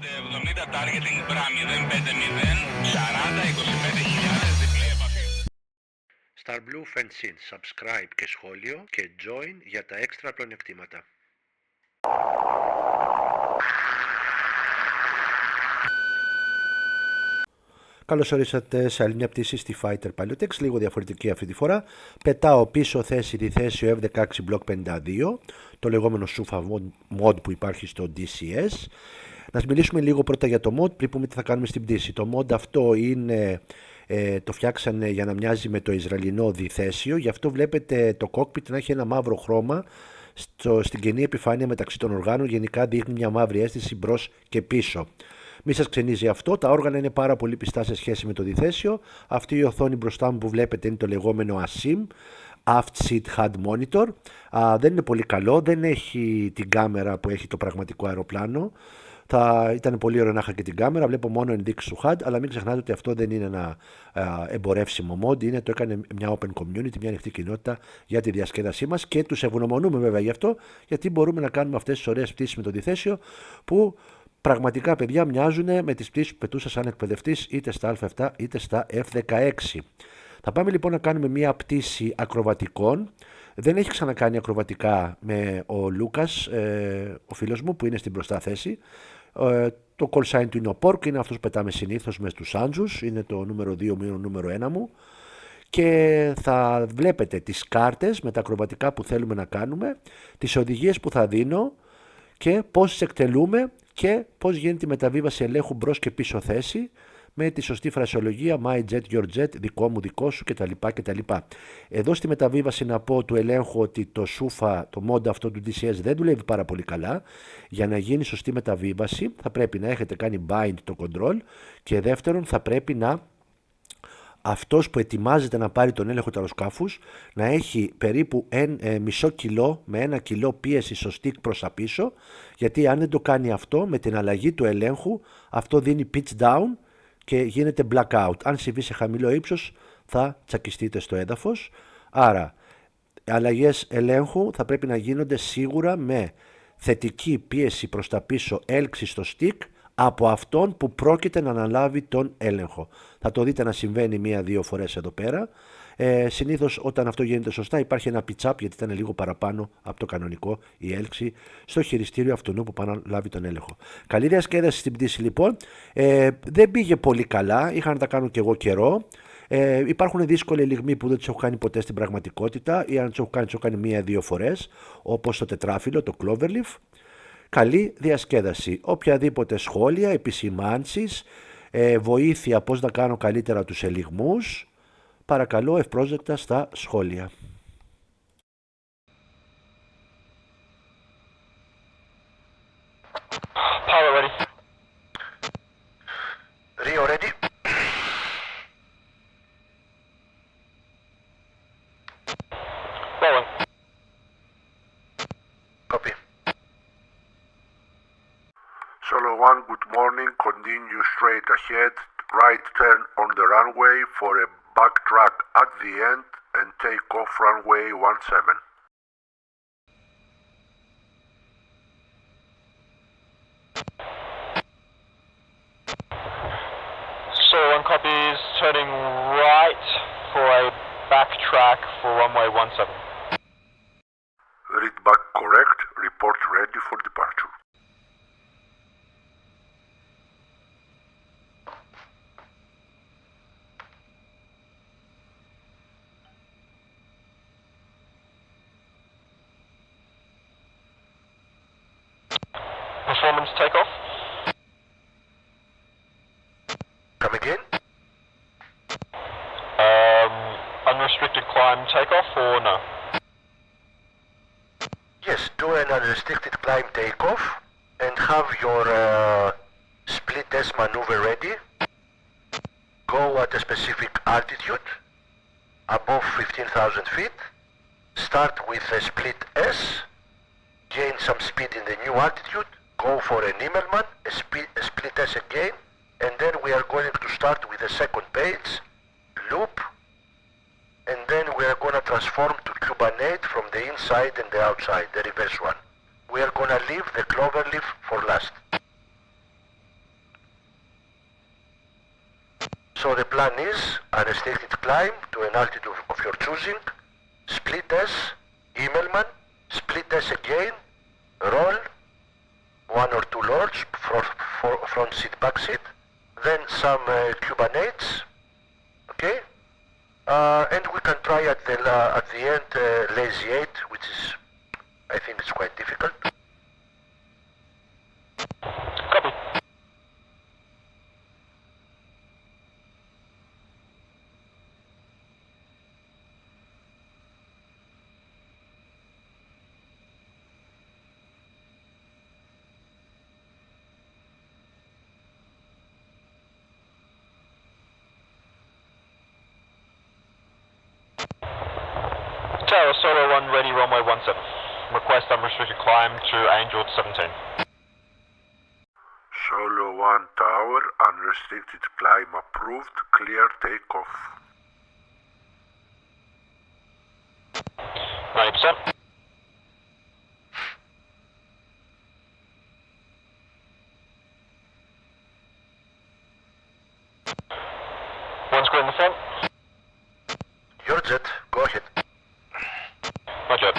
570 targeting bra 050 40-25.000 διπλή επαφή. Star Blue Fence-In, subscribe και σχόλιο και join για τα έξτρα πλεονεκτήματα. Καλώς ορίσατε σε άλλη μια πτήση στη Fighter Pilotex, λίγο διαφορετική αυτή τη φορά. Πετάω πίσω θέση τη θέση ο F16 Block 52, το λεγόμενο SUFA mod που υπάρχει στο DCS. Να μιλήσουμε λίγο πρώτα για το mod πριν πούμε τι θα κάνουμε στην πτήση. Το mod αυτό είναι, το φτιάξανε για να μοιάζει με το Ισραηλινό διθέσιο, γι' αυτό βλέπετε το cockpit να έχει ένα μαύρο χρώμα στην κενή επιφάνεια μεταξύ των οργάνων, γενικά δείχνει μια μαύρη αίσθηση μπρος και πίσω. Μη σας ξενίζει αυτό, τα όργανα είναι πάρα πολύ πιστά σε σχέση με το διθέσιο. Αυτή η οθόνη μπροστά μου που βλέπετε είναι το λεγόμενο ASIM, Aft Seat HUD Monitor. Δεν είναι πολύ καλό, δεν έχει την κάμερα που έχει το πραγματικό αεροπλάνο. Θα ήταν πολύ ωραίο να είχα και την κάμερα, βλέπω μόνο ενδείξεις του HUD, αλλά μην ξεχνάτε ότι αυτό δεν είναι ένα εμπορεύσιμο mod, το έκανε μια open community, μια ανοιχτή κοινότητα για τη διασκέδασή μας και τους ευγνωμονούμε βέβαια γι' αυτό, γιατί μπορούμε να κάνουμε αυτές τις ωραίες πτήσεις με το διθέσιο που πραγματικά, παιδιά, μοιάζουν με τις πτήσεις που πετούσα σαν εκπαιδευτής είτε στα Α7 είτε στα F16. Θα πάμε λοιπόν να κάνουμε μια πτήση ακροβατικών. Δεν έχει ξανακάνει ακροβατικά με ο Λούκας, ο φίλος μου που είναι στην μπροστά θέση. Το call sign του είναι ο Porc, είναι αυτός που πετάμε συνήθως με τους ANZUS, είναι το νούμερο 2 μείον νούμερο 1 μου. Και θα βλέπετε τις κάρτες με τα ακροβατικά που θέλουμε να κάνουμε, τις οδηγίες που θα δίνω και πώς τις εκτελούμε και πώς γίνεται η μεταβίβαση ελέγχου μπρος και πίσω θέση με τη σωστή φρασιολογία my jet, your jet, δικό μου, δικό σου κτλ. Εδώ στη μεταβίβαση να πω του ελέγχου ότι το SUFA, το mod αυτό του DCS δεν δουλεύει πάρα πολύ καλά. Για να γίνει σωστή μεταβίβαση θα πρέπει να έχετε κάνει bind το control και δεύτερον θα πρέπει να αυτός που ετοιμάζεται να πάρει τον έλεγχο του αεροσκάφους να έχει περίπου μισό κιλό με 1 κιλό πίεση στο stick προς τα πίσω, γιατί αν δεν το κάνει αυτό με την αλλαγή του ελέγχου αυτό δίνει pitch down και γίνεται blackout. Αν συμβεί σε χαμηλό ύψος θα τσακιστείτε στο έδαφος. Άρα αλλαγές ελέγχου θα πρέπει να γίνονται σίγουρα με θετική πίεση προς τα πίσω, έλξη στο stick από αυτόν που πρόκειται να αναλάβει τον έλεγχο. Θα το δείτε να συμβαίνει 1-2 φορές εδώ πέρα. Συνήθως όταν αυτό γίνεται σωστά υπάρχει ένα pitch up, γιατί ήταν λίγο παραπάνω από το κανονικό η έλξη στο χειριστήριο αυτού που πάει να λάβει τον έλεγχο. Καλή διασκέδαση στην πτήση λοιπόν. Δεν πήγε πολύ καλά, είχα να τα κάνω και εγώ καιρό. Υπάρχουν δύσκολοι ελιγμοί που δεν τους έχω κάνει ποτέ στην πραγματικότητα ή αν τους έχω κάνει 1-2 φορές, όπως το τετράφυλλο, το Cloverleaf. Καλή διασκέδαση. Οποιαδήποτε σχόλια, επισημάνσεις, βοήθεια πώς να κάνω καλύτερα τους ελιγμούς, παρακαλώ ευπρόσδεκτα στα σχόλια. Pilot ready. Rio ready. Rolling. Copy. Solo 1, good morning. Continue straight ahead. Right turn on the runway for a backtrack at the end and take off runway 17. So one copies, turning right for a backtrack for runway 17. Read back correct. Report ready for departure. Performance takeoff. Come again? Unrestricted climb takeoff or no? Yes, do an unrestricted climb takeoff and have your split S maneuver ready. Go at a specific altitude, above 15,000 feet. Start with a split S, gain some speed in the new altitude, go for an Immelman, a split S again, and then we are going to start with the second page, loop, and then we are going to transform to Cuban-8 from the inside and the outside, the reverse one. We are going to leave the Cloverleaf for last. So the plan is unrestricted climb to an altitude of your choosing, split S, Immelman, split S again, roll, 1 or 2 lords, front seat, back seat, then some Cuban-8s, okay? And we can try at the end lazy 8, which is, I think it's quite difficult. Copy. Tower Solo 1 ready, runway 17. Request unrestricted climb to Angel 17. Solo 1 tower, unrestricted climb approved, clear takeoff. 90%. One square in the front. Your jet, go ahead. Roger.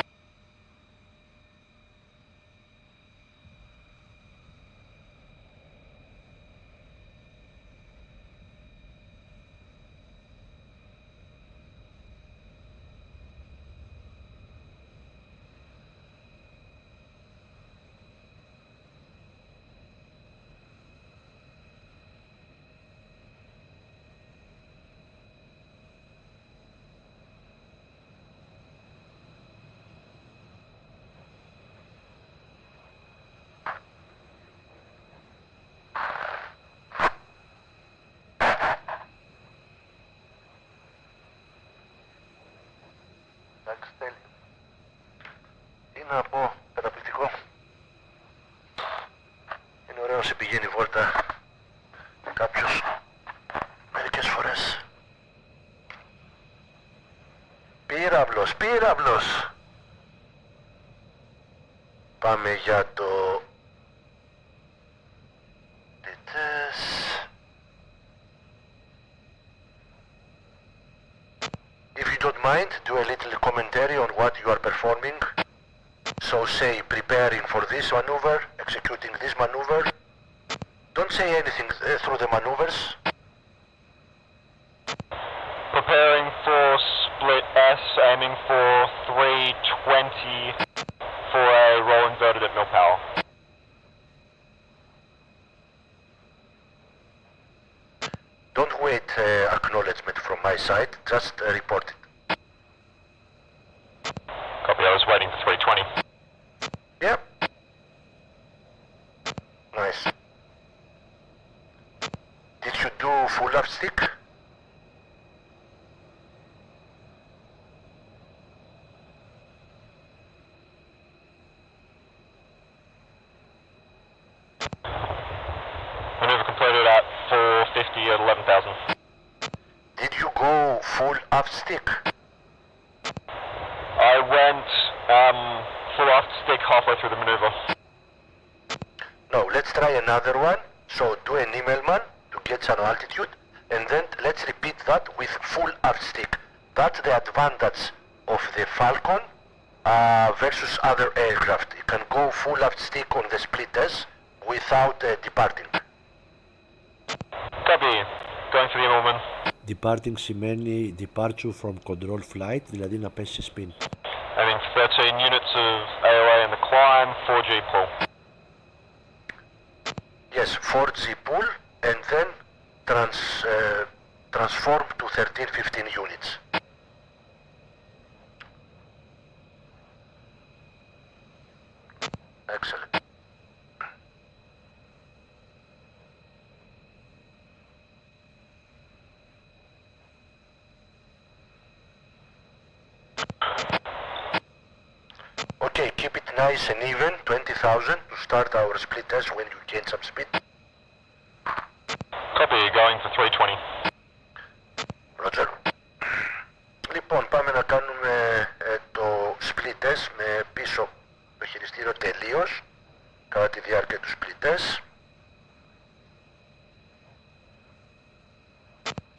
Τι να πω, καταπληκτικό. Είναι ωραίο να σε πηγαίνει βόλτα κάποιος μερικές φορές. Πύραυλος, πύραυλος. Πάμε για το If you don't mind, do a little commentary on what you are performing. So say preparing for this maneuver, executing this maneuver. Don't say anything through the maneuvers. Preparing for split S, aiming for 320 for a roll inverted at mill power. Don't wait acknowledgement from my side, just report it. Copy, I was waiting for 320. Yep. Nice. Did you do full left stick? Maneuver completed at 450 at 11,000. Did you go full aft stick? I went full aft stick halfway through the maneuver. No, let's try another one. So do an Immelman to get some altitude, and then let's repeat that with full aft stick. That's the advantage of the Falcon versus other aircraft. You can go full aft stick on the split S without departing. Copy, going for the Immelman. Departing σημαίνει departure from control flight, δηλαδή να πέσει σε spin. Aiming for 13 units of AOA in the climb, 4G pull. Yes, 4G pull, and then transform to 13-15 units. Excellent. Okay, keep it nice and even, 20,000 to start our split test when you gain some speed. Copy, going for 320. Roger. Λοιπόν, πάμε να κάνουμε το split test με πίσω το χειριστήριο τελείως κατά τη διάρκεια του split test.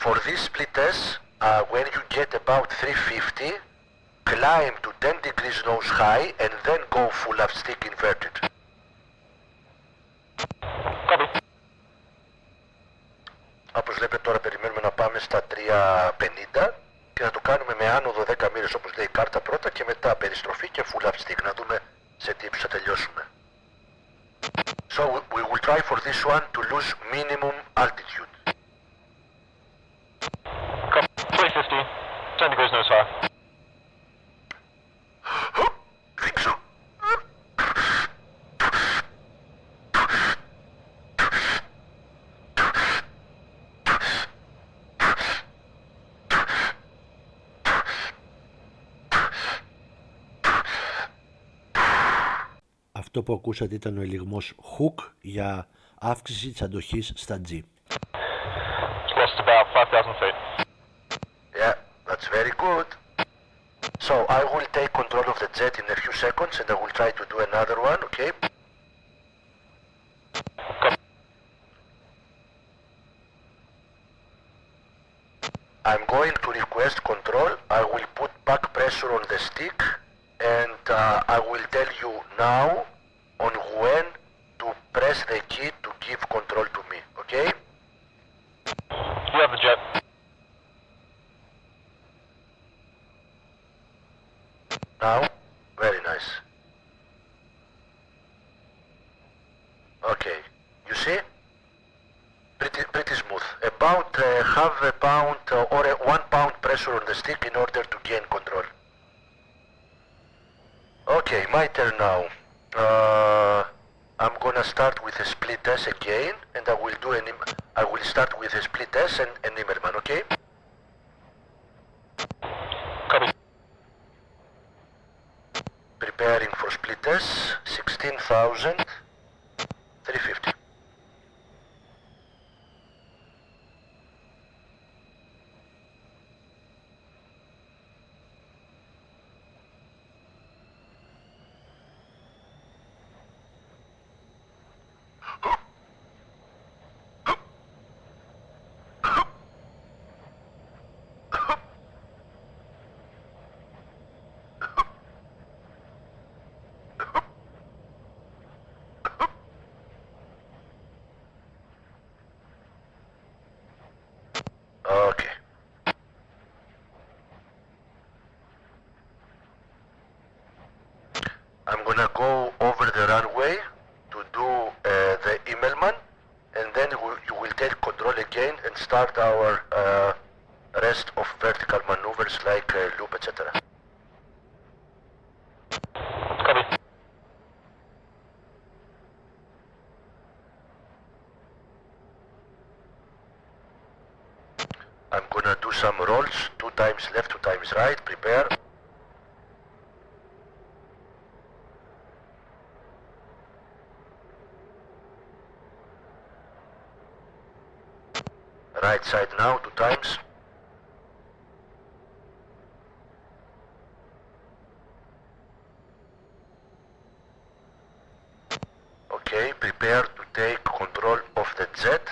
For this split S, when you get about 350, climb to 10 degrees nose high and then go full up stick inverted. Copy. Όπως βλέπετε τώρα περιμένουμε να πάμε στα 350 και θα το κάνουμε με άνοδο 10 μοίρες όπως λέει η κάρτα πρώτα και μετά περιστροφή και full up stick, να δούμε σε τι ύψος θα τελειώσουμε. So we will try for this one to lose minimum altitude. Copy. 350. 10 degrees nose high. Δείξω. Αυτό που ακούσατε ήταν ο ελιγμός hook για αύξηση της αντοχής στα G. Lost about 5,000 feet. Yeah, that's very good. So I will take control of the jet in a few seconds and I will try to do another one, okay? Copy. I'm going to request control. I will put back pressure on the stick and I will tell you now on when to press the key to give control to me, okay? You have the jet. Now, very nice. Okay, you see? Pretty smooth. About half a pound or 1 pound pressure on the stick in order to gain control. Okay, my turn now. I'm gonna start with a split S again, and I will start with a split S and an Immelman, okay? Copy. Preparing for split S, 16,350. Okay. I'm gonna go over the runway to do the Immelman, and then you will take control again and start our rest of vertical maneuvers like loop, etc. Copy. I'm gonna do some rolls, 2 times left, 2 times right, prepare. Right side now, 2 times. Okay, prepare to take control of the jet.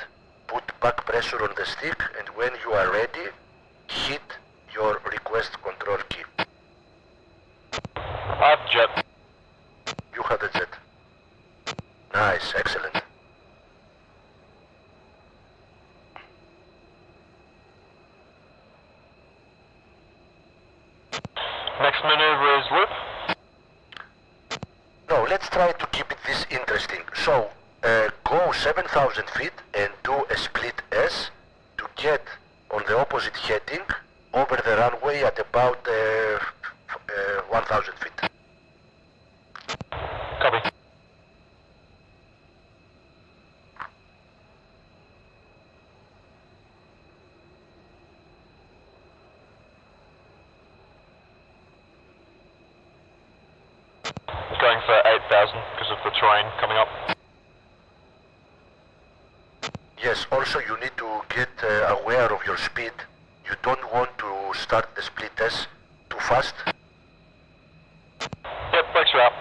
Put back pressure on the stick, and when you are ready, hit your request control key. I have the jet. You have the jet. Nice, excellent. Next maneuver is loop. No, let's try to keep this interesting. So, go 7,000 feet and do a split S to get on the opposite heading over the runway at about 1,000 feet. Copy. Going for 8,000 because of the terrain coming up. Yes, also you need to get aware of your speed. You don't want to start the split S too fast. Yep, brakes are out.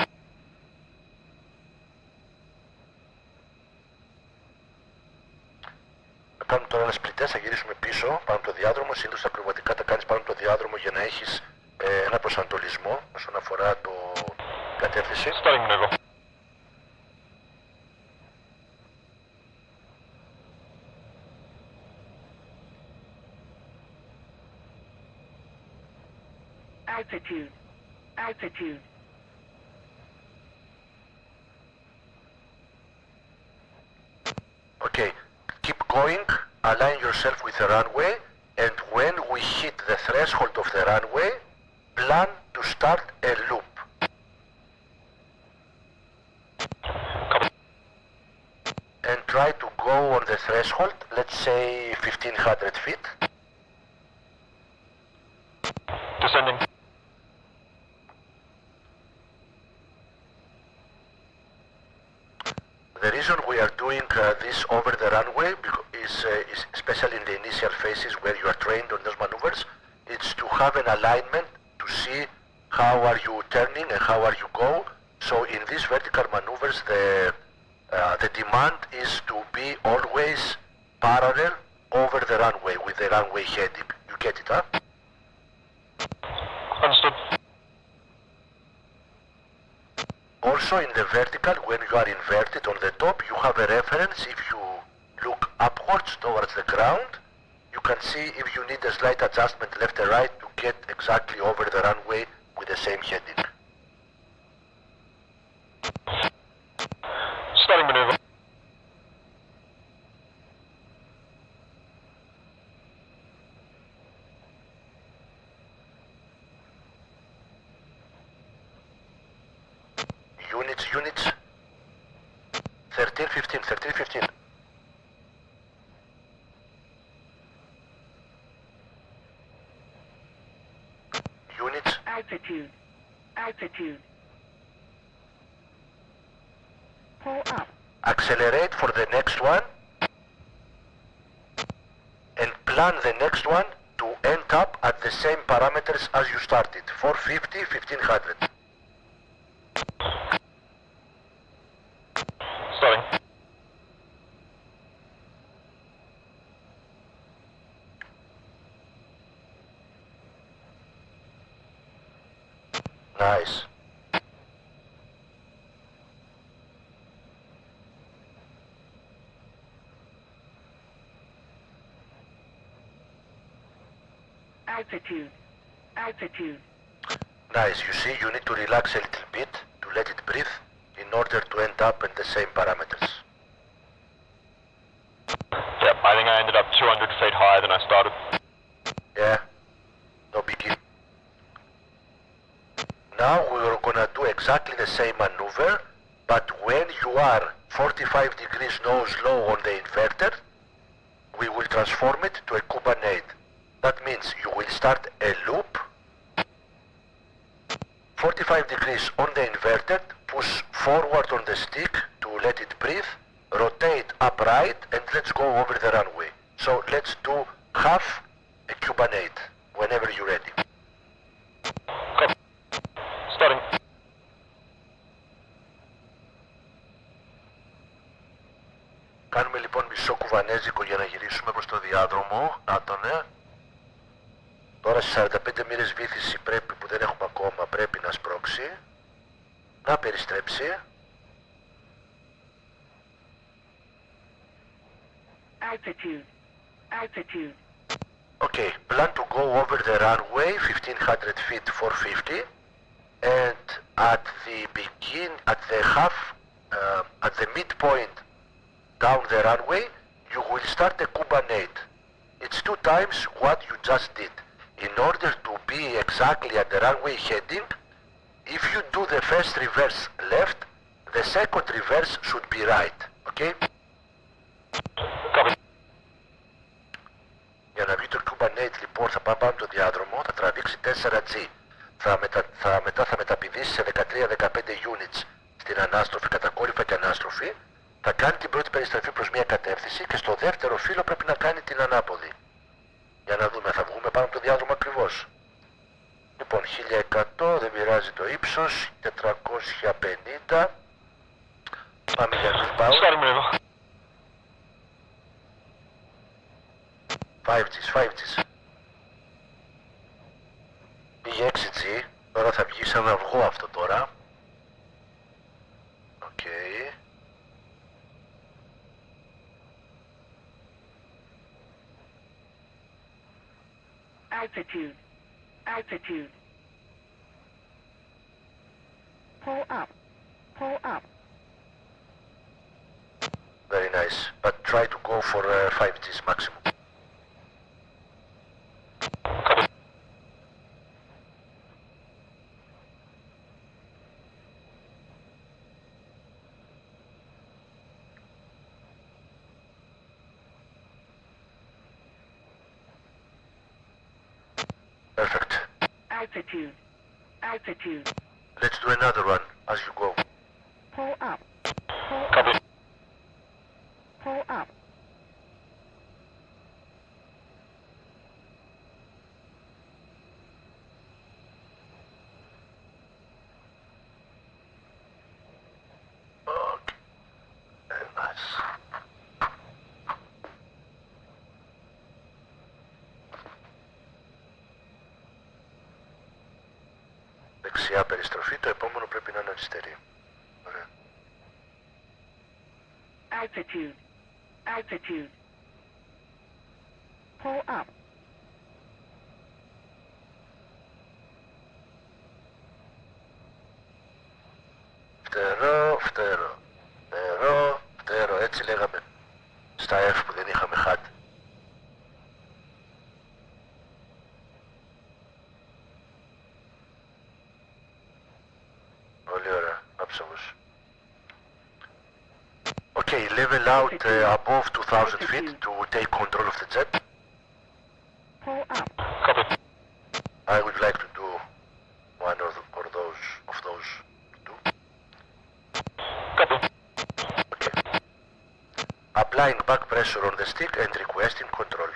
κάνουμε τώρα ένα σπλιτές, θα γυρίσουμε πίσω πάνω από το διάδρομο. Συνήθως τα ακροβατικά τα κάνεις πάνω από το διάδρομο για να έχεις ένα προσανατολισμό όσον αφορά το κατεύθυνση. Starting maneuver. Altitude. Altitude. Okay, keep going, align yourself with the runway, and when we hit the threshold of the runway, plan to start a loop. And try to go on the threshold, let's say 1500 feet. Descending. The reason we are doing this over the runway is especially in the initial phases where you are trained on those maneuvers, it's to have an alignment to see how are you turning and how are you go. So in these vertical maneuvers, the demand is to be always parallel over the runway with the runway heading. You get it, huh? Understood. Also in the vertical, when you are inverted on the top, you have a reference. If you look upwards towards the ground, you can see if you need a slight adjustment left or right to get exactly over the runway with the same heading. Starting maneuver. Units. 1315. Units. Altitude. Pull up. Accelerate for the next one. And plan the next one to end up at the same parameters as you started. 450, 1500. Starting. Nice. Altitude. Nice. You see, you need to relax a little bit to let it breathe in order to end up in the same parameters. Yep, I think I ended up 200 feet higher than I started. Yeah, no biggie. Now we're gonna do exactly the same maneuver, but when you are 45 degrees nose low on the inverter, we will transform it to a Cuban-8. That means you will start a loop, 45 degrees on the inverted, push forward on the stick to let it breathe, rotate upright, and let's go over the runway. So let's do half a Cuban-8 whenever you're ready. Copy. Starting. Κάνουμε λοιπόν μισό κουβανέζικο για να γυρίσουμε προς το διάδρομο. Να το ναι. Τώρα στις 45 μοίρες βύθιση πρέπει, που δεν έχουμε ακόμα, πρέπει να σπρώξει. Να περιστρέψει. Altitude. Okay, plan to go over the runway 1500 feet 450, and at the midpoint down the runway you will start a Cuban-8. It's 2 times what you just did. In order to be exactly at the runway heading, if you do the first reverse left, the second reverse should be right. Okay? Copy. Για να βγει το Cuban-8 λοιπόν θα πάμε πάνω το διάδρομο, θα τραβήξει 4G. Μετά θα μεταπηδήσει σε 13-15 units στην ανάστροφη, κατακόρυφα και ανάστροφη. Θα κάνει την πρώτη περιστροφή προς μια κατεύθυνση και στο δεύτερο φύλλο πρέπει να κάνει την ανάποδη. Για να δούμε, θα βγούμε πάνω από το διάδρομο ακριβώς. Λοιπόν, 1100, δεν πειράζει το ύψος, 450. Πάμε για rebound. Starting maneuver. 5Gs. Πήγε 6G, τώρα θα βγει σαν αυγό αυτό τώρα. Οκ. Altitude. Altitude. Pull up. Pull up. Very nice, but try to go for 5Gs maximum. Perfect. Altitude. Altitude. Let's do another one as you go. Pull up. Pull up. Copy. Pull up. Okay. Very nice. Δεξιά περιστροφή, το επόμενο πρέπει να είναι αριστερή. Ωραία. Altitude. Altitude. Pull up. Φτερό, φτερό, φτερό, φτερό, έτσι λέγαμε στα F που δεν είχαμε HUD. Πολύ ωραία, άψογος. Okay, level out above 2000 feet to take control of the jet. Pull up. Copy. I would like to do one or those of those two. Copy. Okay. Applying back pressure on the stick and requesting control.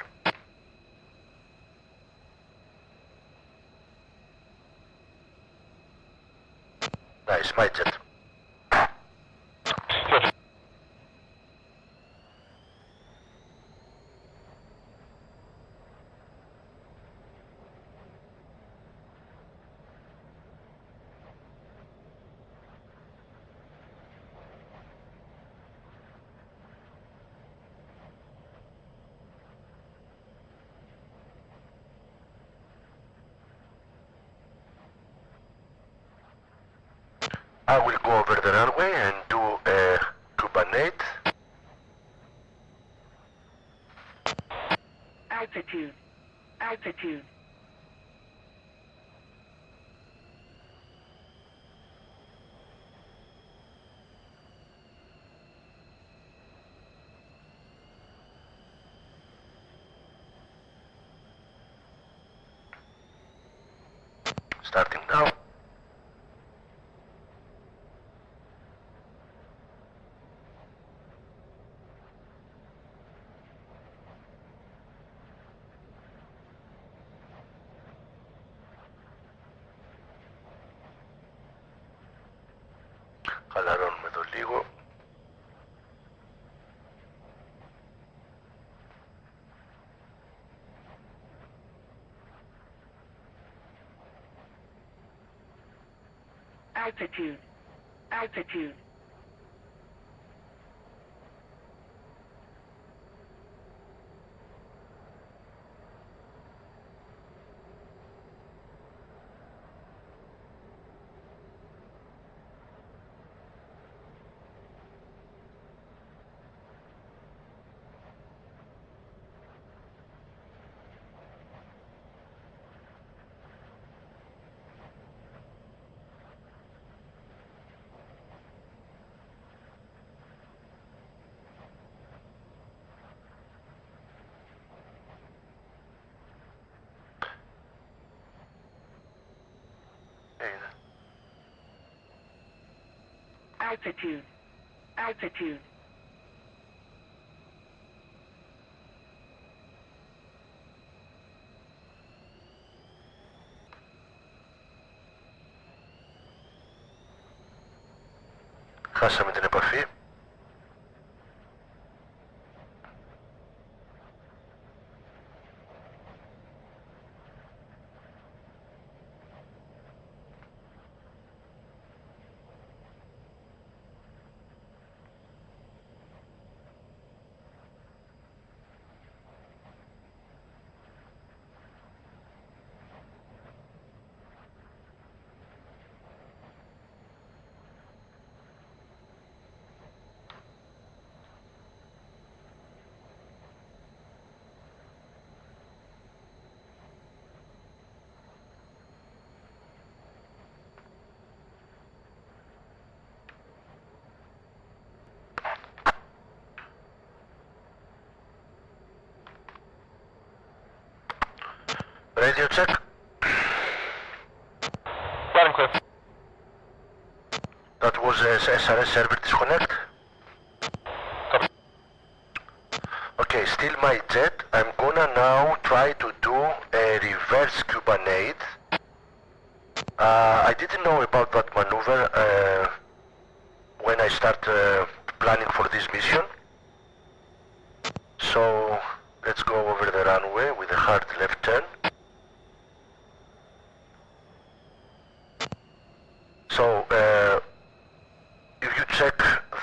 Nice, my jet. I will go over the runway and do a Cuban-8. Altitude. Altitude. Starting now. Χαλαρώνουμε το λίγο. Altitude. Altitude. Altitude. Altitude. Χάσαμε την επαφή. Radio check. Loud and clear. That was a SRS server disconnect. Copy. Okay, still my jet. I'm gonna now try to do a reverse Cuban-8. I didn't know about that maneuver when I start planning for this mission. So let's go over the runway with a hard left turn. So if you check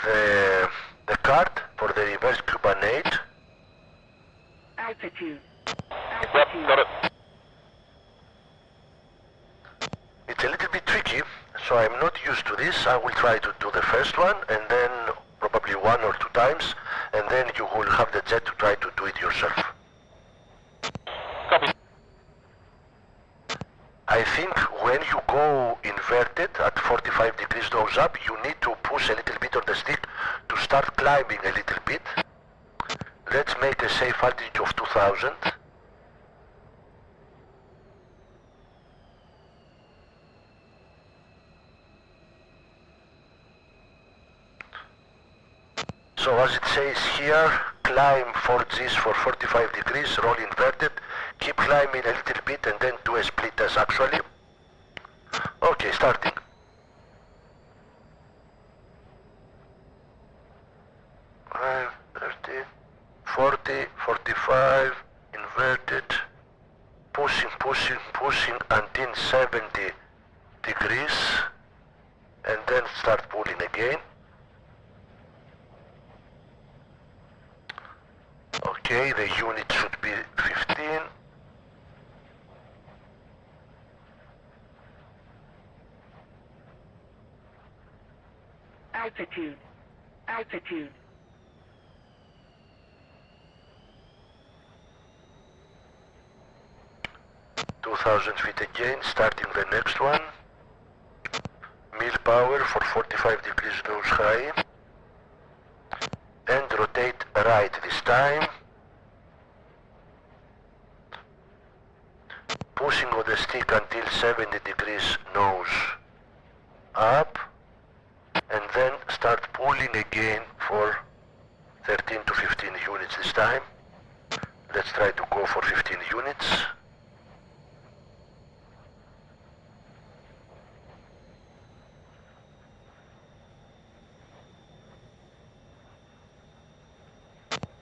the card for the reverse Cuban-8. Altitude. Yep, Altitude. got it. It's a little bit tricky, so I'm not used to this. I will try to do the first one and then probably 1 or 2 times, and then you will have the jet to try to do it yourself. Copy. I think when you go inverted at 45 degrees nose up, you need to push a little bit on the stick to start climbing a little bit. Let's make a safe altitude of 2000. So as it says here, climb 4 Gs for 45 degrees, roll inverted, keep climbing a little bit and then do a split test actually. Okay, starting. Uh, 30, 40, 45, inverted, pushing until 70 degrees and then start pulling again. Okay, the unit should be 15. Altitude. Altitude. feet again, starting the next one. Mil power for 45 degrees nose high. And rotate right this time. Pushing on the stick until 70 degrees nose up. And then start pulling again for 13 to 15 units this time. Let's try to go for 15 units.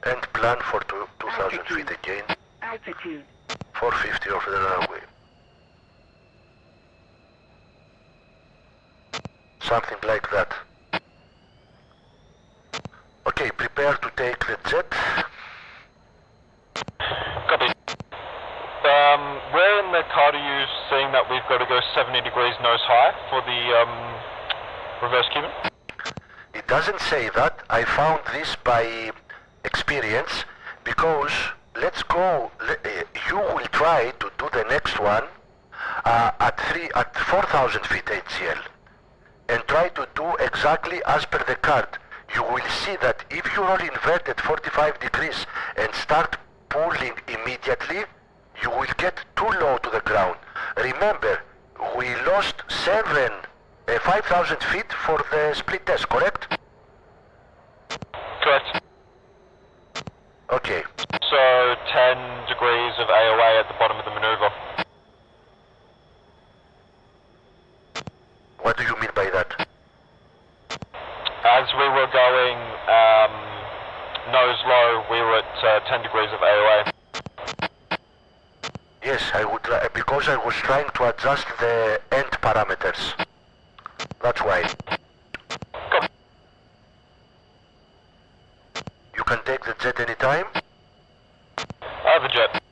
And plan for 2000 feet again. Altitude. 450 over the runway. Something like that. Okay, prepare to take the jet. Copy. Where in the card are you seeing that we've got to go 70 degrees nose high for the reverse Cuban? It doesn't say that. I found this by experience because let's go, you will try to do the next one at 4000 feet HCL and try to do exactly as per the card. You will see that if you roll inverted 45 degrees and start pulling immediately, you will get too low to the ground. Remember, we lost 5,000 feet for the split test, correct? Correct. Okay. So 10 degrees of AOA at the bottom of the maneuver. What do you mean by that? As we were going nose low, we were at 10 degrees of AOA. Yes, I would, because I was trying to adjust the end parameters. That's why. Copy. You can take the jet anytime. I have a jet.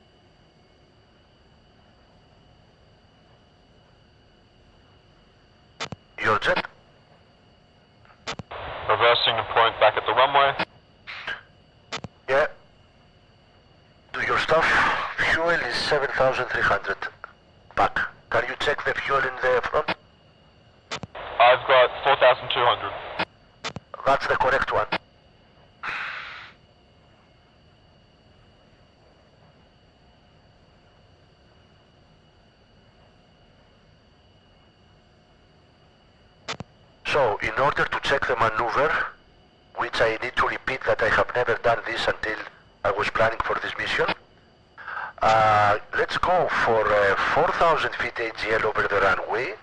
Your jet. Reversing a point back at the runway. Yeah. Do your stuff. Fuel is 7,300 back. Can you check the fuel in the front? I've got 4,200. That's the correct one. So, in order to check the maneuver, which I need to repeat that I have never done this until I was planning for this mission, let's go for 4,000 feet AGL over the runway,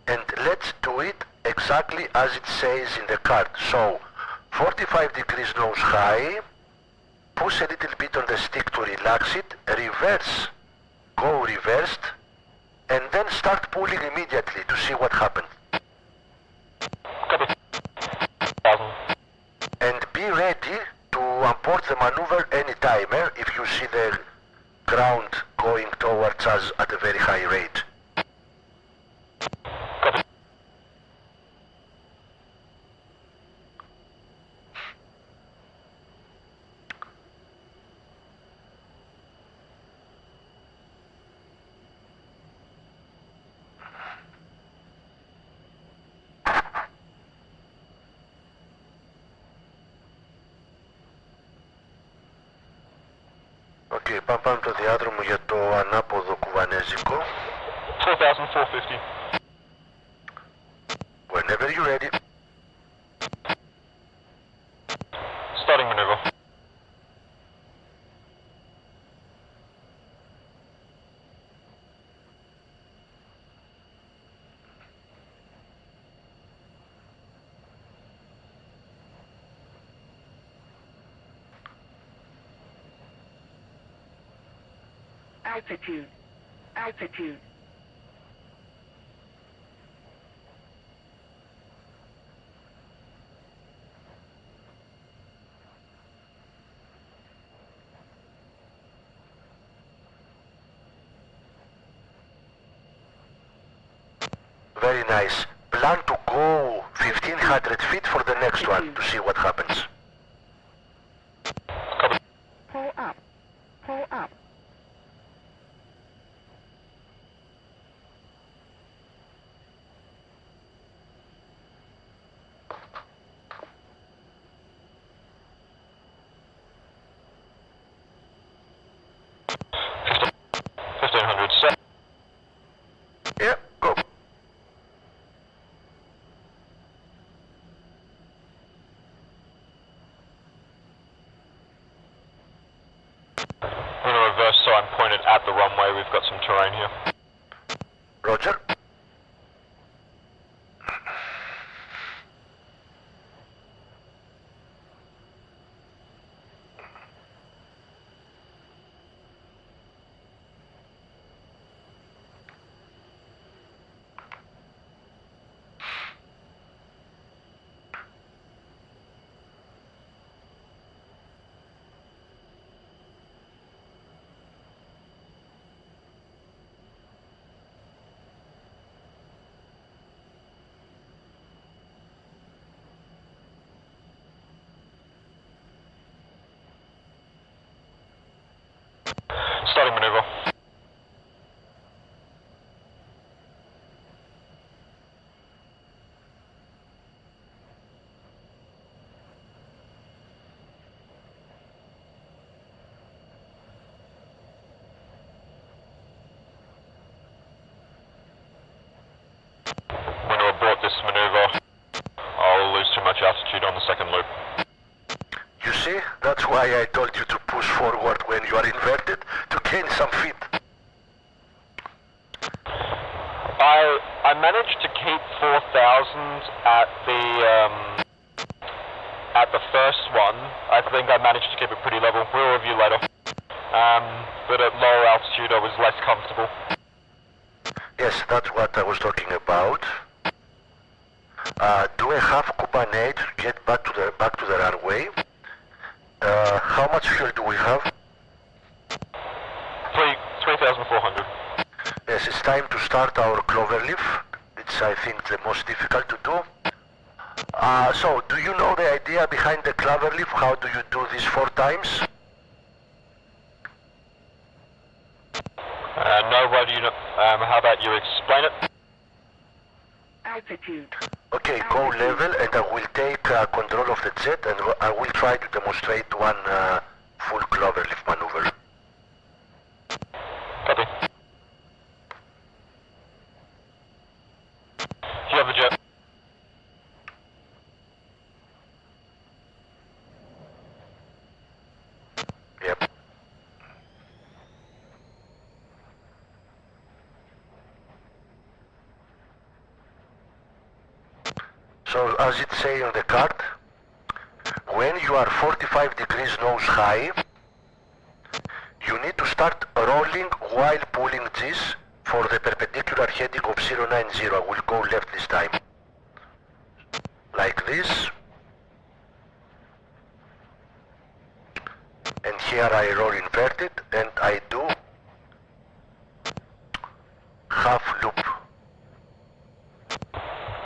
and let's do it exactly as it says in the card. So, 45 degrees nose high, push a little bit on the stick to relax it, reverse, go reversed, and then start pulling immediately to see what happened. Copy. 1,000. And be ready to abort the maneuver anytime if you see the ground going towards us at a very high rate. Copy. Okay, πάμε πάνω το διάδρομο για το ανάποδο κουβανέζικο. 4,450. Whenever you're ready. Starting maneuver. Altitude. Altitude. Very nice. Plan to go 1,500 feet for the next one to see what happens. Copy. Pull up. Pull up. Set. Yeah, go. I'm going to reverse so I'm pointed at the runway. We've got some terrain here. Roger. Starting maneuver. I'm going to abort this maneuver. I'll lose too much altitude on the second loop. You see, that's why I told you to push forward when you are inverted, to gain some feet. I managed to keep 4,000 at the first one. I think I managed to keep it pretty level. We'll review later. But at lower altitude I was less comfortable. Yes, that's what I was talking about. Do I have Cuban-8 to get back to the runway? How much fuel do we have? 3,400. Yes, it's time to start our Cloverleaf. It's, I think, the most difficult to do. So, do you know the idea behind the Cloverleaf? How do you do this 4 times? No, why do you know? How about you explain it? Altitude. Okay, go level and I will take control of the jet and I will try to demonstrate one full Cloverleaf maneuver. Copy. You have the jet. So as it say on the card, when you are 45 degrees nose high, you need to start rolling while pulling G's for the perpendicular heading of 090. I will go left this time. Like this. And here I roll inverted and I do half loop.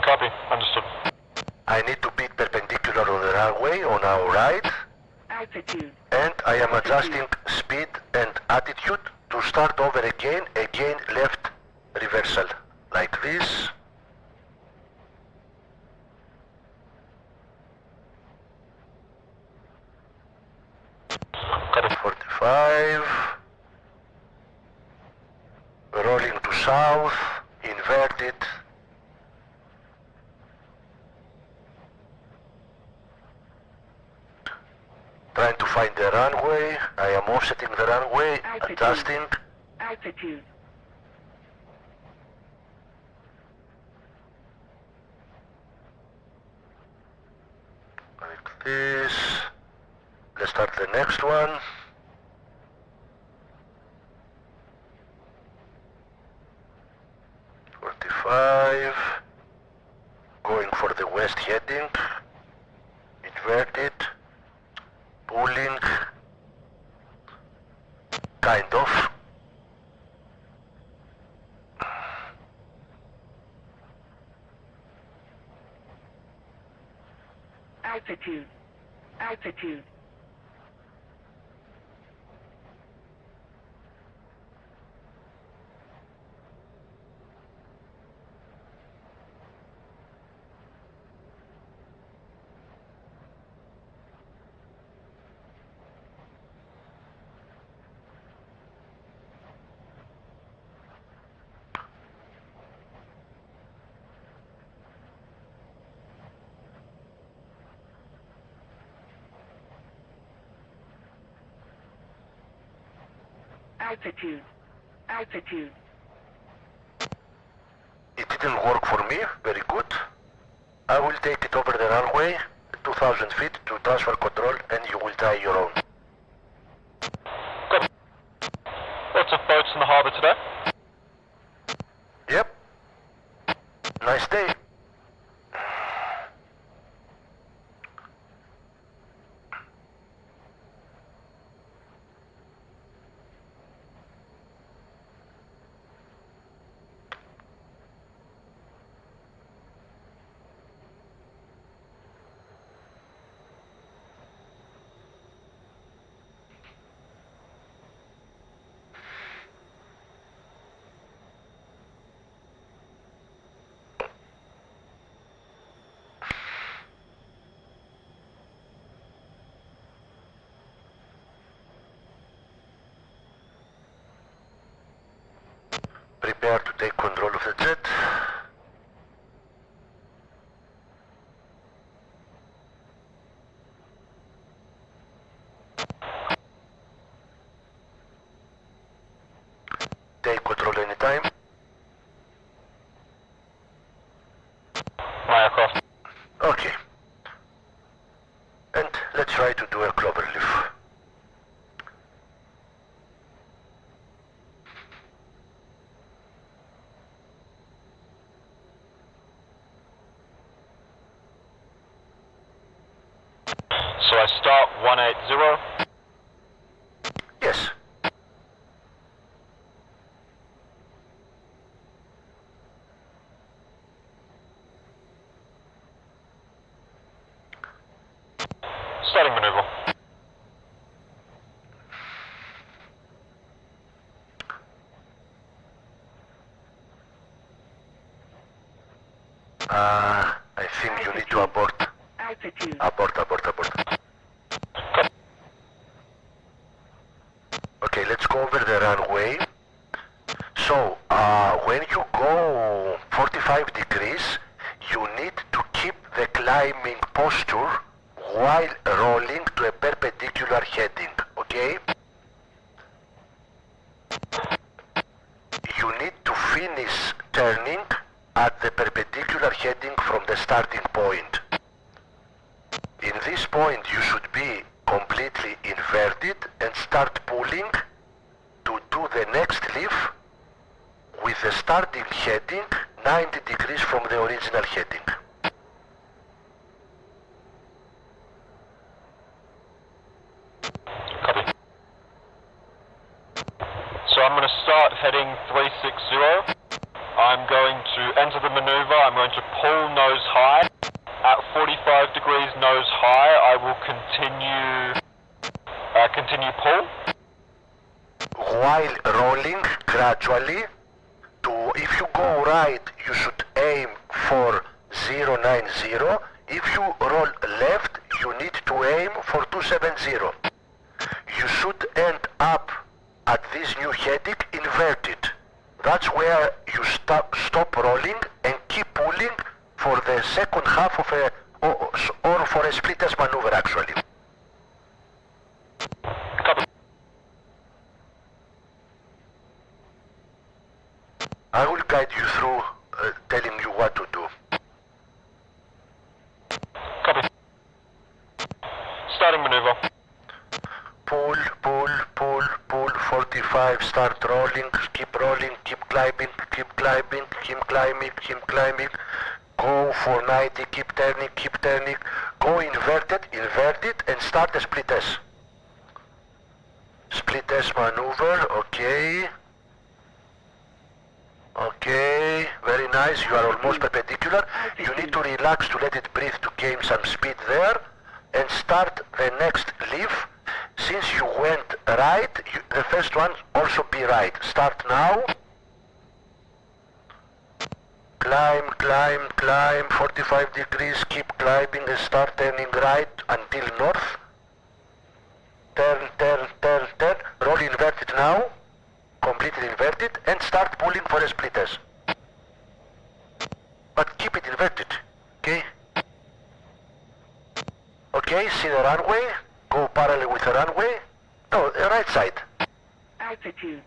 Copy. Understood. I need to be perpendicular on the runway on our right, Altitude. and I am adjusting speed and attitude to start over again left reversal, like this. Copy. 45, rolling to south, inverted, trying to find the runway. I am offsetting the runway, adjusting. Altitude. Like this. Let's start the next one. Going for the west heading, inverted, pulling, kind of. Altitude. Altitude. Altitude. Altitude. It didn't work for me, very good. I will take it over the runway, 2,000 feet to transfer control, and you will try your own. Copy. Lots of boats in the harbour today. Yep. Nice day. Prepare to take control of the jet. Take control anytime. My aircraft. Okay. And let's try to do a Cloverleaf. So I start 180. Yes. Starting maneuver. I think you need to abort. Altitude. Abort. Okay, let's go over the runway. So, when you go 45 degrees, you need to keep the climbing posture while rolling to a perpendicular heading, okay? You need to finish turning at the perpendicular heading from the starting point. In this point you should be completely inverted and start pulling to do the next leaf with the starting heading 90 degrees from the original heading. Copy. So I'm going to start heading 360. I'm going to enter the maneuver. I'm going to pull nose high. At 45 degrees nose high, I will continue pull. While rolling gradually, if you go right, you should aim for 090. If you roll left, you need to aim for 270. You should end up at this new heading inverted. That's where you stop rolling and keep pulling for the second half of or for a split S maneuver actually. Copy. I will guide you through telling you what to do. Copy. Starting maneuver. Pull, pull, pull, pull, 45, start rolling, keep climbing, keep climbing, keep climbing, keep climbing. Go for 90, keep turning, go inverted, and start a split S. Split S maneuver, okay. Okay, very nice, you are almost perpendicular. You need to relax to let it breathe to gain some speed there. And start the next leaf. Since you went right, the first one also be right. Start now. Climb, 45 degrees, keep climbing and start turning right until north. Turn, roll inverted now, completely inverted, and start pulling for a split S. But keep it inverted, okay? Okay, see the runway, go parallel with the runway. No, the right side. Altitude.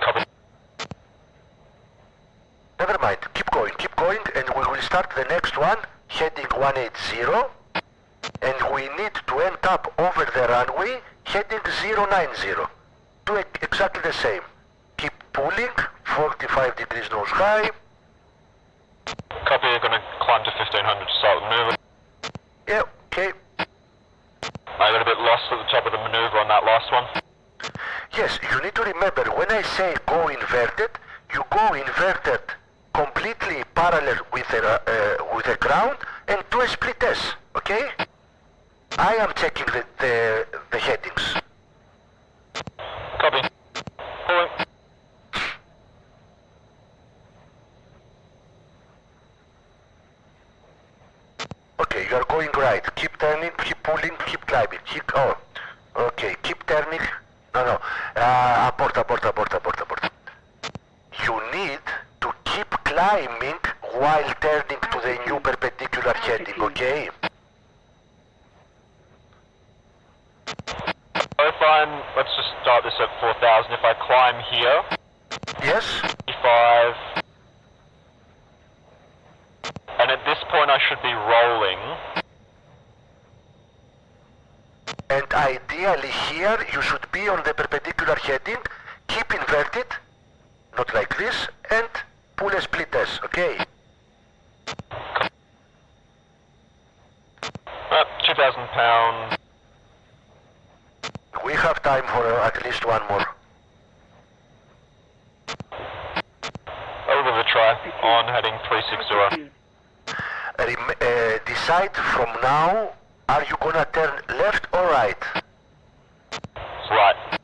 Copy. Never mind, keep going, and we will start the next one, heading 180, and we need to end up over the runway, heading 090. Do exactly the same. Keep pulling, 45 degrees nose high. Copy, you're going to climb to 1500 to start the maneuver. Yeah, okay. I got a bit lost at the top of the maneuver on that last one. Yes, you need to remember, when I say go inverted, you go inverted completely parallel with the ground and do a split S, okay? I am checking the headings. Copy. Pulling. Okay, you are going right. Keep turning, keep pulling, keep climbing. Okay, keep turning. No. Abort. You need to keep climbing while turning to the new perpendicular heading, okay? Let's just start this at 4000. If I climb here, Yes? 55, and at this point I should be rolling. And ideally here you should be on the perpendicular heading, keep inverted, not like this, and pull a split S, okay? 2000 pound. We have time for at least one more. I'll give it a try. On heading 360. Decide from now, are you gonna turn left or right? Right.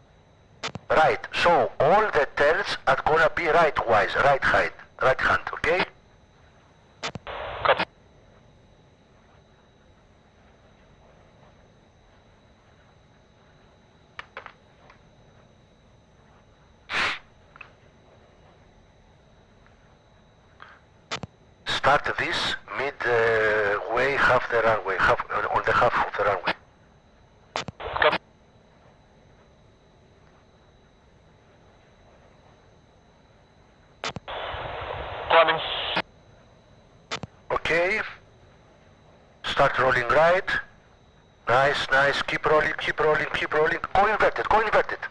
Right, so all the turns are gonna be right-wise, right hand, okay? Copy. Start this mid-way, half the runway, on the half of the runway. Copy. coming. Okay. Start rolling right. Nice, nice. Keep rolling, keep rolling, keep rolling. Go inverted, go inverted.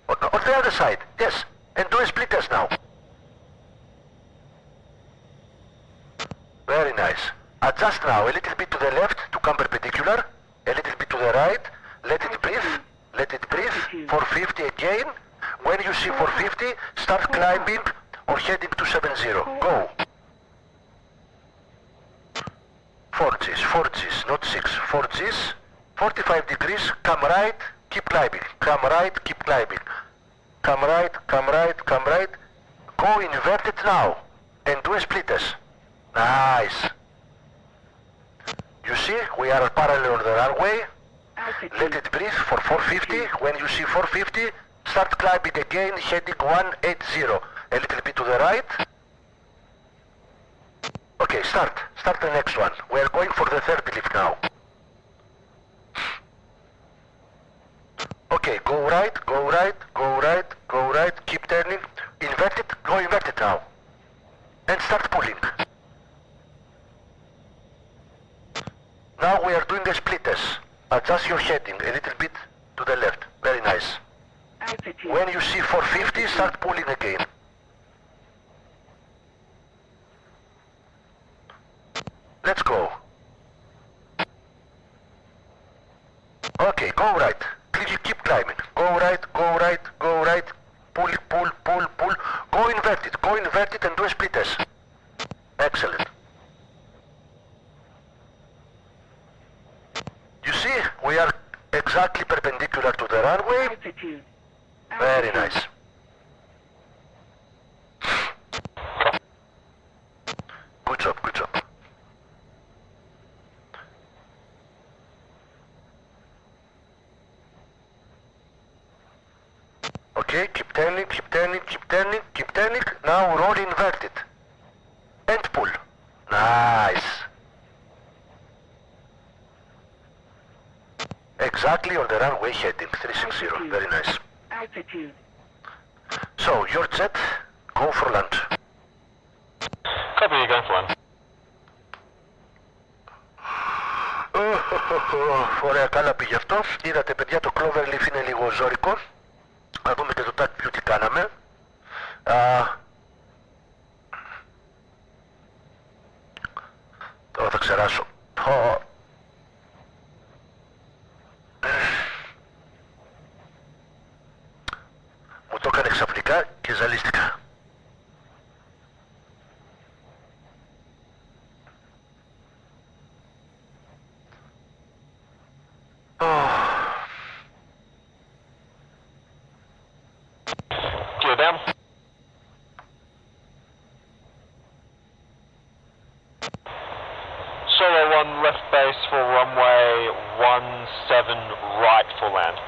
On the other side, yes. And do a split test now. Very nice. Adjust now a little bit to the left to come perpendicular. A little bit to the right. Let it breathe. Let it breathe. 450 again. When you see 450, start climbing or heading to 70. Go. 4Gs, 4Gs, not 6. 4Gs. 45 degrees, come right, keep climbing. Come right, keep climbing. Come right, come right, come right. Go inverted now and do a split test. Nice. You see, we are parallel on the runway. Let it breathe for 450. When you see 450, start climbing again, heading 180. A little bit to the right. Okay, start. Start the next one. We are going for the third lift now. Okay, go right, go right, go right, go right, keep turning. Inverted, go inverted now. And start pulling. Now we are doing a split test. Adjust your heading a little bit to the left. Very nice. Altitude. When you see 450, start pulling again. Let's go. Okay, go right. Keep climbing. Go right, go right, go right. Pull, pull, pull, pull. Go inverted and do a split test. Excellent. You see, we are exactly perpendicular to the runway. Altitude. Very nice. Good job, good job. Okay, keep turning, keep turning, keep turning, keep turning. Now roll inverted. And pull. Nice. Exactly on the runway heading, 360. Very nice. Altitude. So, your jet, go for launch. Copy, you're going for one. Ωραία, καλά πήγε αυτό. Είδατε παιδιά, το Cloverleaf είναι λίγο ζώρικο. Να δούμε και το tag view τι κάναμε. Τώρα θα ξεράσω. Μου το έκανε ξαφνικά και ζαλίστηκα. Gear down. Solo 1 left base for runway 17 right for land.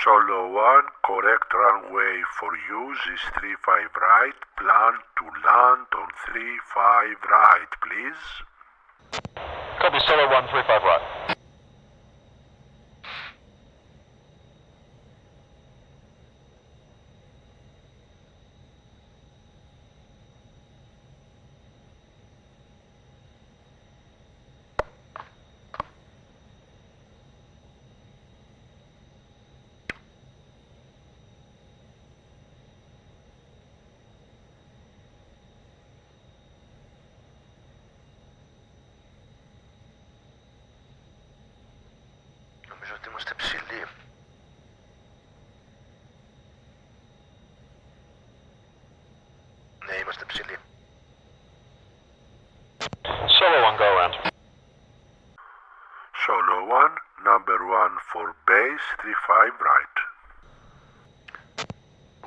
Solo 1, correct runway for use is 35 right. Plan to land on 35 right, please. Copy, Solo 1, 35 right. Νομίζω ότι είμαστε ψηλοί. Ναι, είμαστε ψηλοί. Solo 1, go around. Solo 1, number 1 for base, 35 right.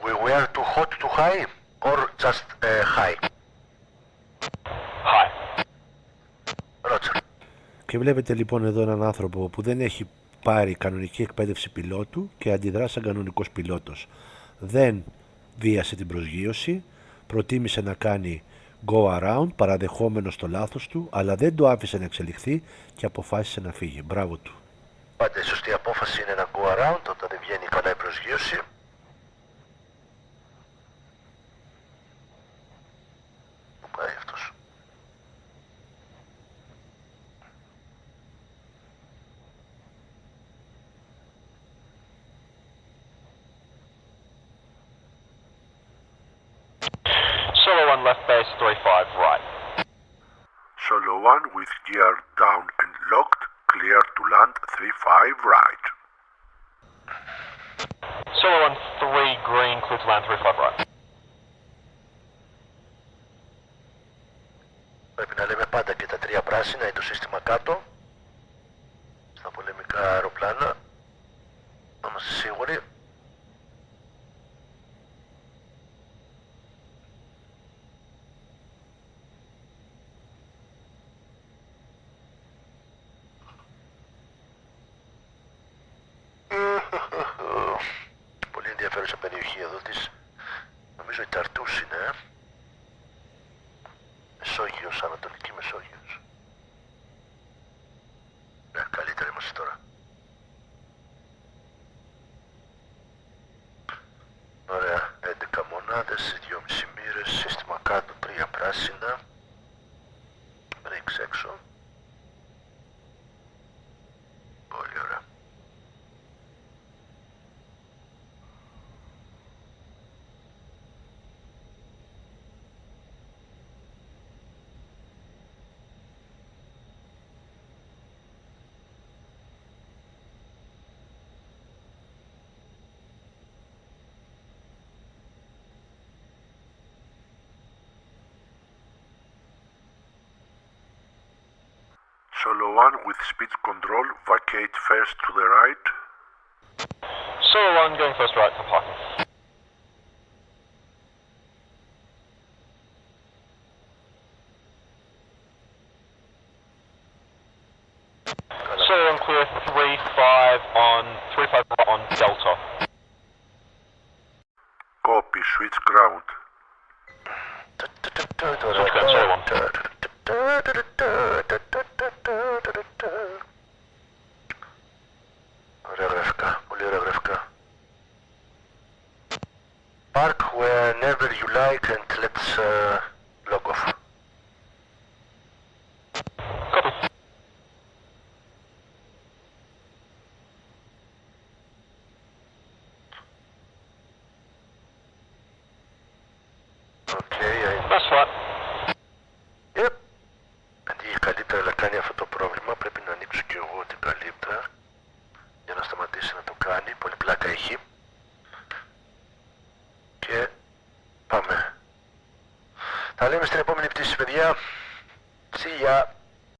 We were too hot, too high, or just high? High. Roger. Και βλέπετε λοιπόν εδώ έναν άνθρωπο που δεν έχει πάρει κανονική εκπαίδευση πιλότου και αντιδρά σαν κανονικός πιλότος. Δεν βίασε την προσγείωση, προτίμησε να κάνει go around παραδεχόμενος το λάθος του, αλλά δεν το άφησε να εξελιχθεί και αποφάσισε να φύγει. Μπράβο του. Πάντα η σωστή απόφαση είναι να go around όταν δεν βγαίνει καλά η προσγείωση. 1 left base, 35 right. Solo 1 with gear down and locked, clear to land 35 right. Solo 1, 3 green, clear to land 35 right. Πρέπει να λέμε πάντα και τα 3 πράσινα είναι το σύστημα κάτω. Στα πολεμικά αεροπλάνα. Να είμαστε σίγουροι. Πολύ ενδιαφέρουσα περιοχή εδώ της. Νομίζω η Ταρτούς είναι. Μεσόγειος, Ανατολική Μεσόγειος. Ναι, καλύτερα είμαστε τώρα. Ωραία, 11 μονάδες, 2,5 μοίρες, σύστημα κάτω, 3 πράσινα. Brakes έξω. Πολύ ωραία. Solo 1 with speed control, vacate first to the right. Solo 1 going first right for parking. Solo 1 clear 35 on 35 right on Delta. Copy, switch ground. Solo 1. Ωραία γραφικά, πολύ ωραία γραφικά. Park whenever you like and let's log off. Copy. Okay, That's right. Yep. Αντί καλύτερα να κάνει αυτό το πρόβλημα, πρέπει να ανοίξω και εγώ την καλύπτρα για να σταματήσει να το κάνει. Πολύ πλάκα έχει. Και πάμε. Θα λέμε στην επόμενη πτήση, παιδιά. See ya.